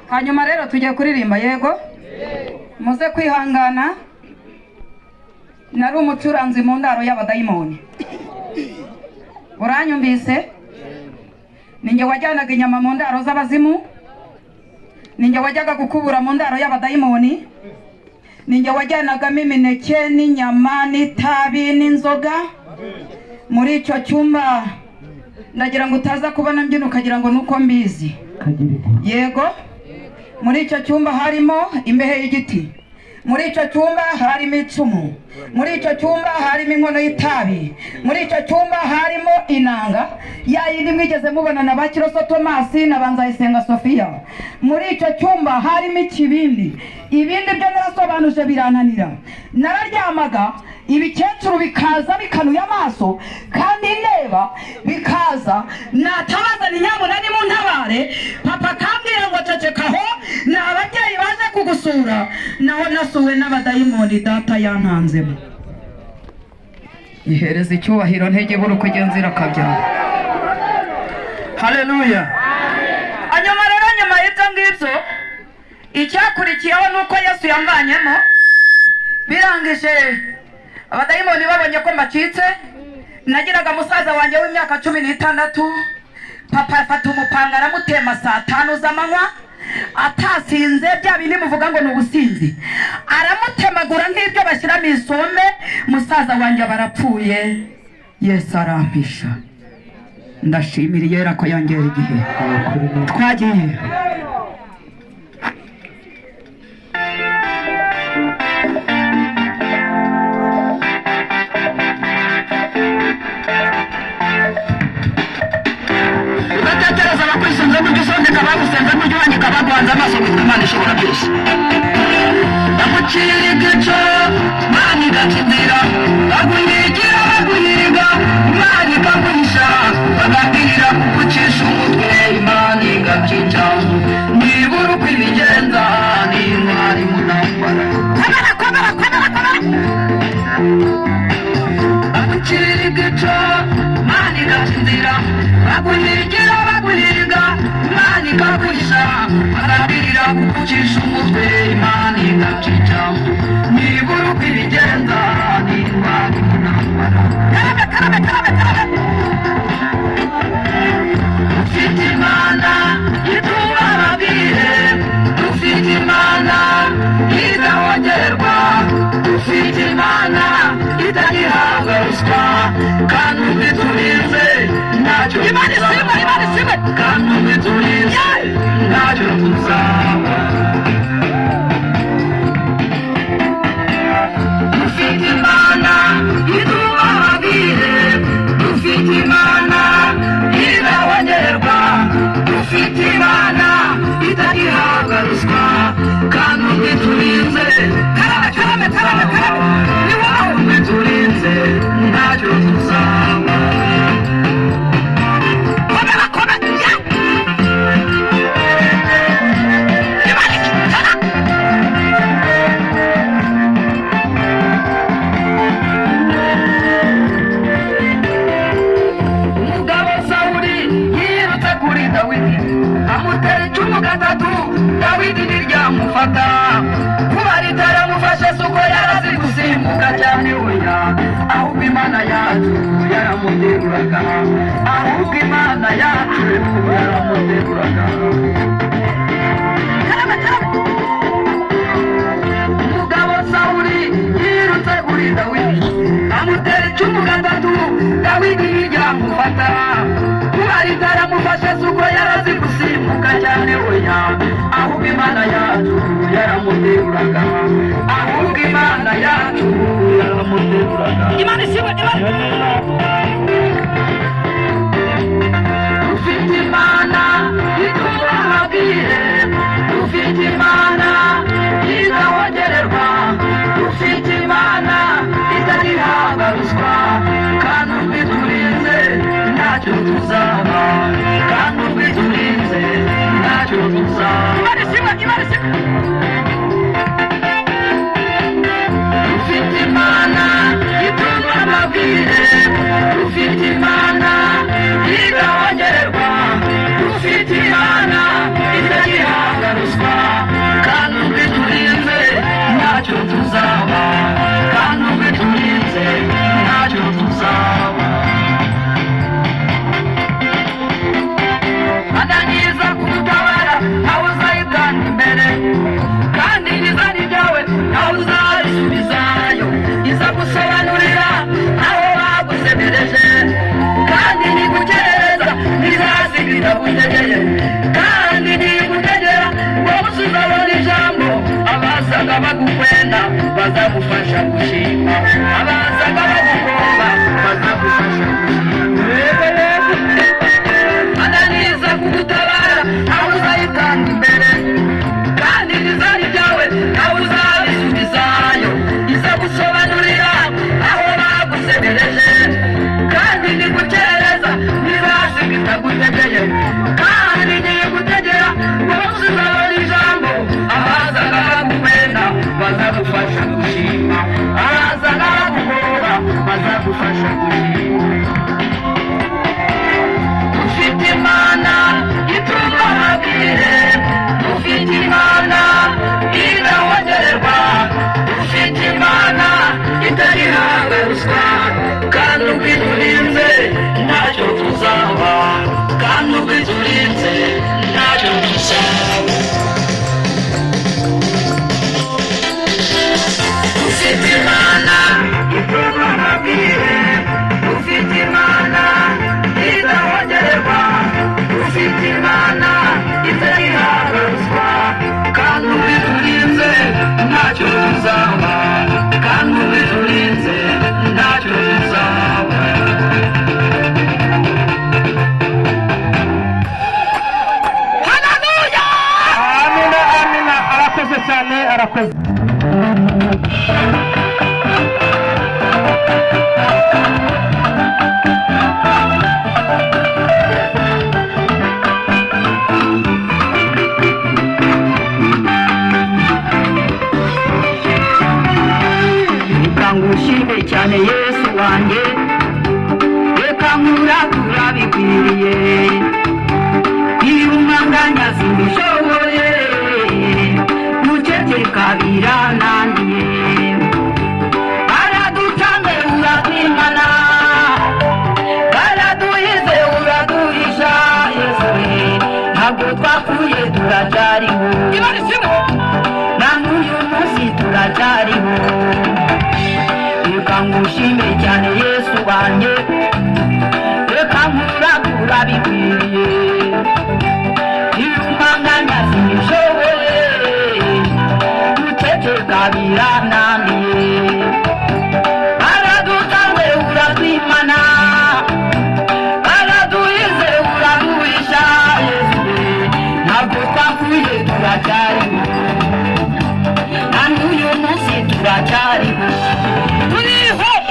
Hanyuma rero tugiye kuririmba yego muze kwihangana nari umucuranzi mu ndaro y'abadayimoni uranyumvise ninjye wajyanaga inyama mu ndaro z'abazimu ninjye wajyaga gukubura mu ndaro y'abadayimoni ninjye wajyanagamo imineke n'inyama n'itabi n'inzoga muri icyo cyumba ndagira ngo utaza kubona mbyino ukagira ngo nuko mbizi yego muri icyo cyumba harimo imbehe y'igiti muri icyo cyumba harimo icumu muri icyo cyumba harimo inkono y'itabi muri icyo cyumba harimo inanga yayindi mwigeze mubona na ba Kiroso Tomasi na Banzayisenga Sofia muri icyo cyumba harimo ikibindi ibindi byo narasobanuje birananira nararyamaga ibikecuru bikaza bikanuye amaso kandi ndeba bikaza natabaza ni nyabona ni mu ntabare papa kambwira ngo cecekaho na ababyeyi baje kugusura naho nasuwe n'abadayimoni data yantanzemo ihereza icyubahiro ntege buri kugenzira kabyara haleluya anyuma rero nyuma y'ibyo ngibyo icyakurikiyeho nuko Yesu yamvanyemo birangije abadayimoni babonye ko mbacitse nagiraga musaza wanjye w'imyaka 16 papa afata umupanga aramutema saa 5 z'amanywa atasinze bya bindi muvuga ngo n'ubusinzi aramutemagura nk'ibyo bashyira mu isombe musaza wanjye barapfuye Yesu arampisha ndashimira yera ko yongera igihe twagiye muhanze amaso witwa Imana ishobora byose bagucira igico Imana igakindira baguhigira baguhiga Imana ikaguhisha bagambirira kugucisha umutwe Imana igakica nibura uko ibigenza n'intwari mu ntambara bagucira igico Imana igakindira baguhigira baguhiga Imana ikaguhisha bagambirira kugucisha umutwe Imana igakica nibura uko ibigenza n'intwari mu ntambara dufite Imana ituba ababire dufite Imana idahongerwa dufite Imana itagihabwa ruswa kandi ubiturinze ntacyo tuzaba kandi ubiturinze ntacyo tuzaba dufite Imana ituba ababire dufite Imana idahongerwa dufite Imana itagihabwa ruswa kandi ubiturinze ntacyo tuzaba ubiturinze ntacyo tuzaba umugabo Sawuli yirutse kuri Dawidi amutera icumu gatatu Dawidi ntiryamufata kuba ritaramufashe suko yarazi gusimbuka cyane oya ahubwo Imana yacu yaramuteruraga ahubwo Imana yacu yaramuteruraga umugabo Sawuli yirutse kuri Dawidi amutera icumu gatatu Dawidi ntiryamufata kuba ritaramufashe suko yarazi gusimbuka cyane oya ahubwo Imana yacu yaramuteruraga ahubwo Imana yacu yaramuteruraga Imana isiwe dufite Imana ituba ababwire dufite Imana idahongererwa dufite Imana itagihabwa ruswa kandi ubiturinze ntacyo tuzaba kandi ubiturinze ntacyo tuzaba dufite Imana ituba ababwire dufite Imana idahongererwa dufite Imana itagihabwa ruswa kandi ubiturinze ntacyo tuzaba kandi ubiturinze ntacyo tuzaba ananiza kugutabara nawe uzayitanga imbere kandi n'izina ryawe nawe uzarisubizayo iza gusobanurira aho bagusemereje kandi nigukerereza ntizasiga itagutegeye kandi nigutegera wowe uzabona ijambo abazaga bagukwenda bazagufasha gushima abazaga bagukoba bazagufasha gushima ananiza kugutabara nawe uzayitanga imbere kandi n'izina ryawe nawe uzarisubizayo iza gusobanurira aho bagusemereje kandi nigukerereza ntizasiga itagutegeye kandi nigutegera wowe uzabona ijambo abazaga bagukwenda bazagufasha gushima abazaga bagukoba bazagufasha gushima dufite Imana ituba ababwire dufite Imana idahongererwa dufite Imana itagihabwa ruswa kandi ubiturinze ntacyo tuzaba kandi ubiturinze ntacyo tuzaba dufite Imana ituba ababwire dufite Imana idahongererwa dufite Imana itagihabwa ruswa kandi ubiturinze ntacyo tuzaba kandi ubiturinze ntacyo tuzaba Hallelujah! cyane Yesu wanjye reka nkurakura bikwiriye iyo umwanganya simbishoboye muceceka birananiye baraducange uratwimana baraduhize uraduhisha Yesu ntabwo twapfuye turacyariho na n'uyu munsi turacyariho reka ngushime cyane Yesu wanjye reka nkurakura bikwiriye iyo umwanganya simbishoboye muceceka birananiye baradutanze uratwimana baraduhize uraduhisha Yesu ntabwo twapfuye turacyariho na n'uyu munsi turacyariho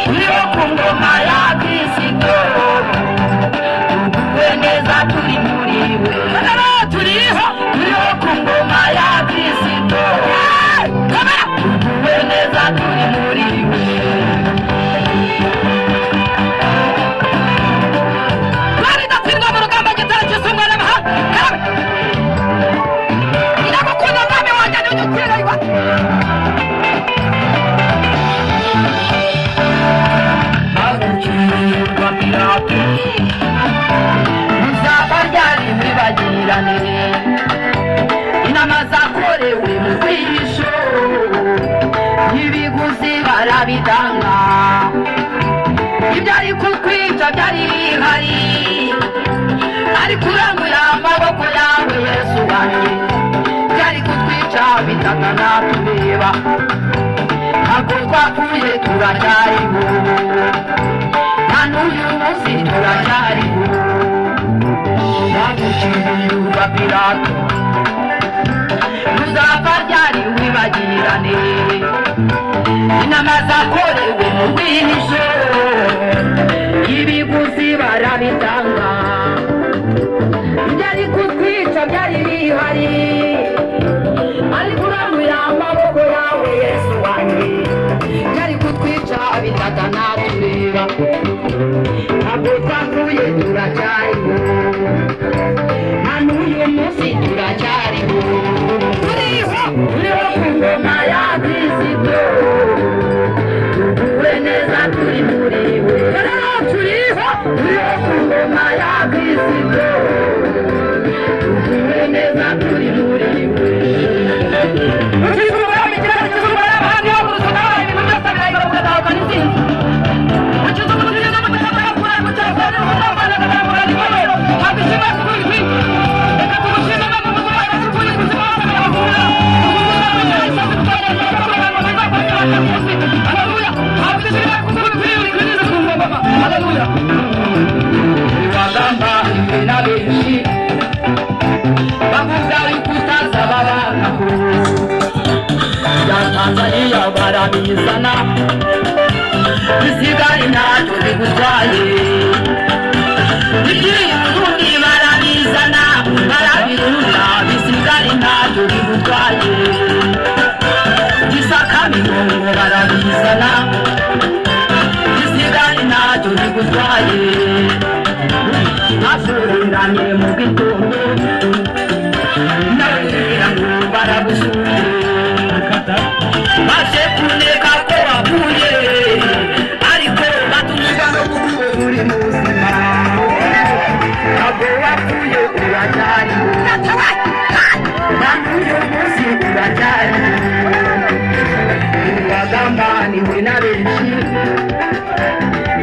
turiho ku ngoma ya Kristo tuguwe neza turi muri we turiho ku ngoma ya Kristo tuguwe neza turi muri we twari datsindwa mu rugamba gitara cy'isumwa n'amahanga iramukunda mwami wanjye n'udutiraywa agukirwa Pilato muzaba ryari mwibagirane inama zakorewe mu bwihisho n'ibiguzi barabitanga ibyari kukwica byari bihari ariko urambuye amaboko yawe Yesu wanjye byari kutwica bitatana tureba ntabwo twapfuye turacyariho na n'uyu munsi turacyariho baguciriye urwa Pilato ruzapfa ryari wibagirane inama zakorewe mu bwihisho ibiguzi barabitanga byari kutwica byari bihari ariko urambuye amaboko yawe Yesu wanjye byari kutwica bitatana tureba ntabwo twapfuye turacyariho na n'uyu munsi turacyariho turiho ku ngoma ya Kristo tuguwe neza turi muri we turiho ku ngoma ya Kristo tuguwe neza turi muri we wagamba na benshi bavuga yuko utazababanaho ya Tanzania barabizana bisigari ntacyo bigutwaye iby'Uburundi barabizana barabirunda bisigari ntacyo bigutwaye Gisaka Migongo barabizana bisigari ntacyo bigutwaye asuranye mu gitondo ndabwira ngo baragusuye maze kuneka ko wavuye ariko batumva no kuko uri muzima ntabwo wapfuye uracyariho na n'uyu munsi uracyariho wagambaniwe na benshi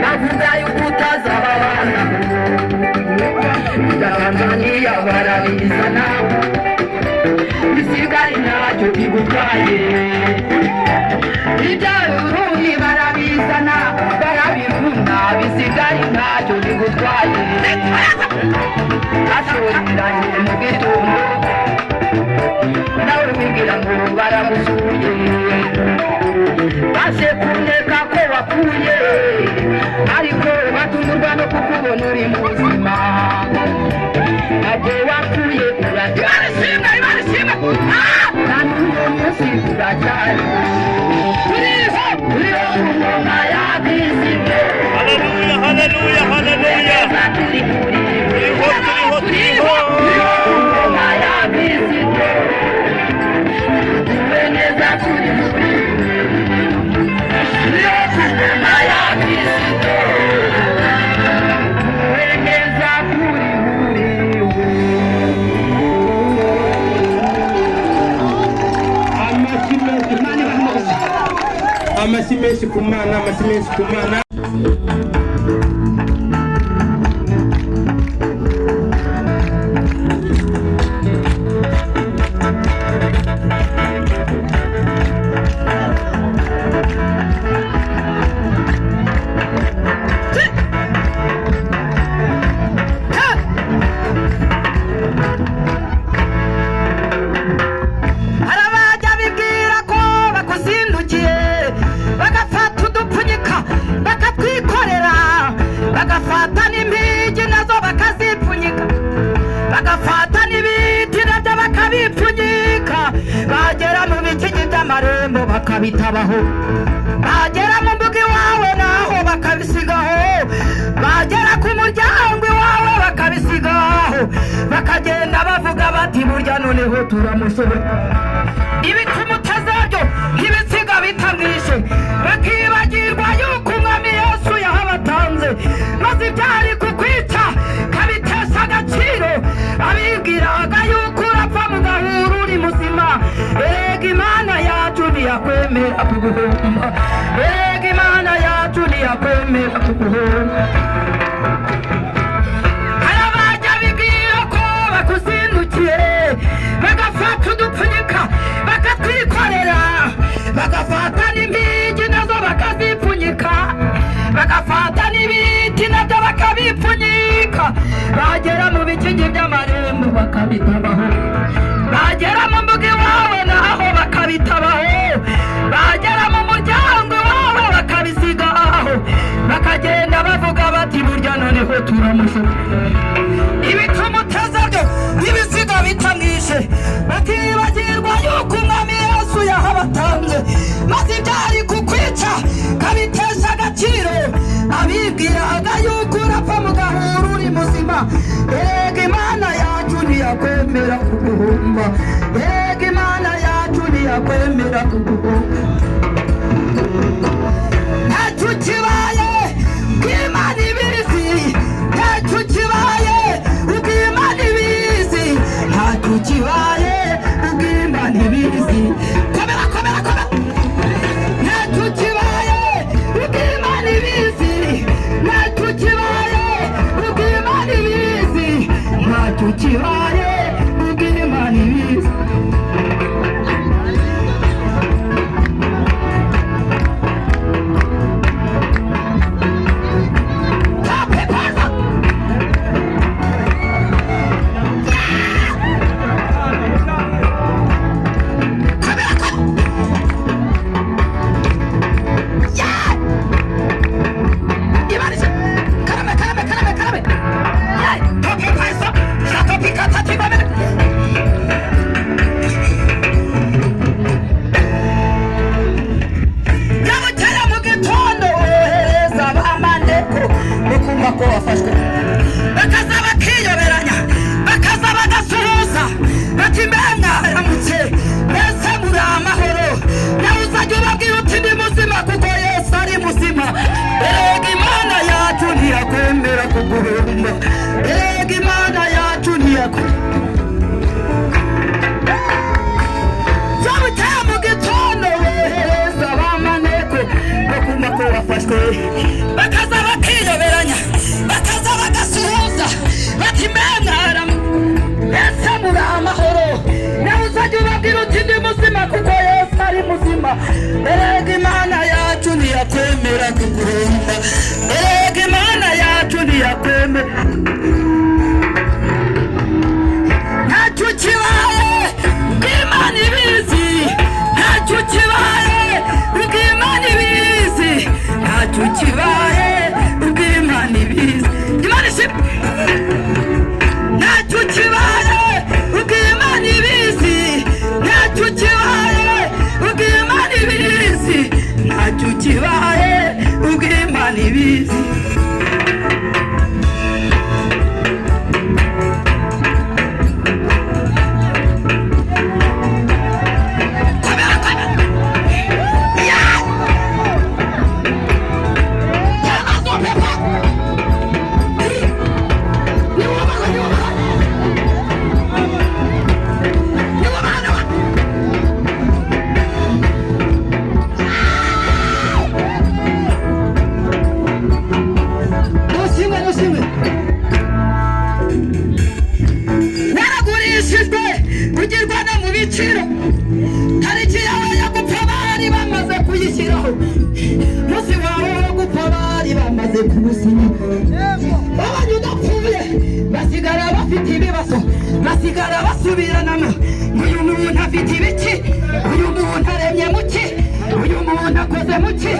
bavuga yuko utazababanaho Tanzania barabizana bisigari ntacyo bigutwaye iby'Uburundi barabizana barabirunda bisigari ntacyo bigutwaye asuranye mu gitondo nawe wigira ngo baragusuye baje kuneka ko wapfuye ariko batungurwa no kukubona uri muzima ntabwo wapfuye uracyarishimwe na n'uyu munsi uracyariho turiho ku ngoma ya Kristo menshi ku Mana, amashyi menshi ku Mana. Bakabitabaho bagera mu mbuga iwawe naho bakabisigaho bagera ku muryango iwawe bakabisigaho bakagenda bavuga bati burya noneho turamusore ibitumutazabyo ibisiga bitamwishe bakibagirwa yuko umwami Yesu yahabatanze maze ibyari kukwica kabitesha agaciro abibwiraga yuko urapfa mu gahuru uri muzima erega Imana yacu ntiyakwemera kuguhomba erega Imana yacu ntiyakwemera kuguhomba hari abajya bibwira ko bakuzindukiye bagafata udupfunyika bakatwikorera bagafata n'impigi nazo bakazipfunyika bagafata n'ibiti nabyo bakabipfunyika bagera mu bikingi by'amarembo bakabitabaho bagera mu mbuga iwawe naho bakabitabaho bagera mu muryango iwawe bakabisigaho bakagenda bavuga bati burya noneho turamushuka ibitumutazabyo n'ibisiga bitamwishe bakibagirwa yuko umwami Yesu yahabatanze maze ibyari kukwica kabitesha agaciro abibwiraga yuko urapfa mu gahuru uri muzima erega Imana yacu ntiyakwemera kuguhomba erega Imana yacu ntiyakwemera kuguhomba ntacyo kibaye bw'Imana ibizi ntacyo kibaye bw'Imana ibizi ntacyo kibaye bw'Imana ibizi komera komera komera ntacyo kibaye bw'Imana ibizi ntacyo kibaye bw'Imana ibizi ntacyo kibaye bw'Imana ibizi bakaza bakiyoberanya bakaza bagasuhuza bati mbega aramutse mbese muri amahoro nawe uzajya ubabwira uti ndi muzima kuko Yesu ari muzima erega Imana yacu ntiyakwemera kuguhomba erega Imana yacu ntiyakwemera zabuteye mu gitondo wohereza abamaneko bakumva ko wafashwe bakaza bakiyoberanya bakaza bagasuhuza bati mbega Yesu muri amahoro nawe uzajya ubabwira uti ndi muzima kuko Yesu ari muzima erega Imana yacu ntiyakwemera kuguhomba erega Imana yacu ntiyakwemera ntacyo kibaye bw'Imana ibizi ntacyo kibaye bw'Imana ibizi ntacyo kibaye bw'Imana ibizi Imana ishimwe ntacyo kibaye bw'Imana ibizi ntacyo kibaye bw'Imana ibizi ntacyo kibaye bw'Imana ibizi bibazaho munsi wawe wo gupfa bari bamaze kuwusinya abanye udapfuye basigara bafite ibibazo basigara basubiranamo uyu muntu afite ibiki uyu muntu aremye muki uyu muntu akoze muki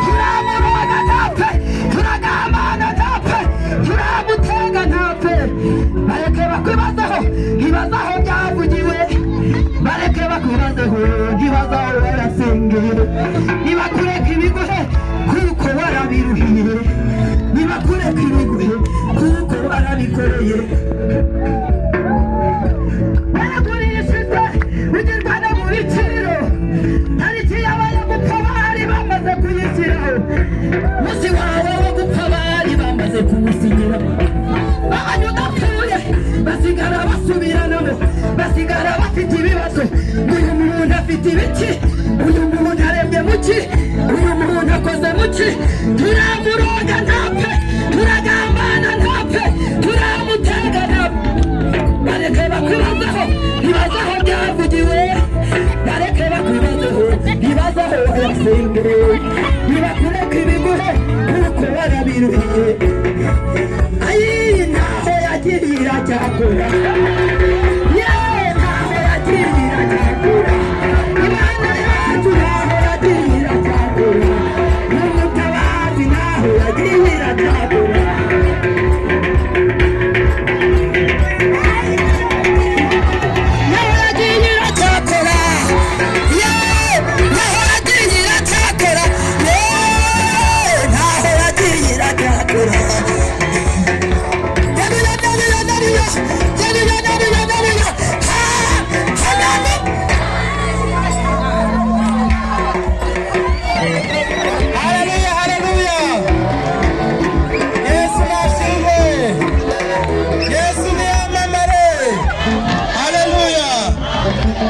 turamuroga ntapfe turagambana ntapfe turamutega ntapfe bareke bakwibazaho ntibazaho byavugiwe bareke bakwibazaho ntibazaho barasengeye nibakureka ibiguhe kuko warabiruhiye nibakureka ibiguhe kuko warabikoreye baragurishije bigirwana mu biciro tariki yabaye gupfa bari bamaze kuyishyiraho munsi wawe wo gupfa bari bamaze kuwusinyira abanye udapfuye basigara basubiranamo basigara bafite ibibazo uyu muntu afite ibiki uyu muntu arembye muki uyu muntu akoze muki turamuroga ntapfe turagambana ntapfe turamutega ntapfe bareke bakwibazaho ntibazaho byavugiwe bareke bakwibazaho ntibazaho wayasengeye nibakureka ibiguhe kuko warabiruhiye ayi ntaho yagirira cyakora ntaho yagirira cyakora imana yacu ntaho yagirira cyakora n'umutabazi ntaho yagirira cyakora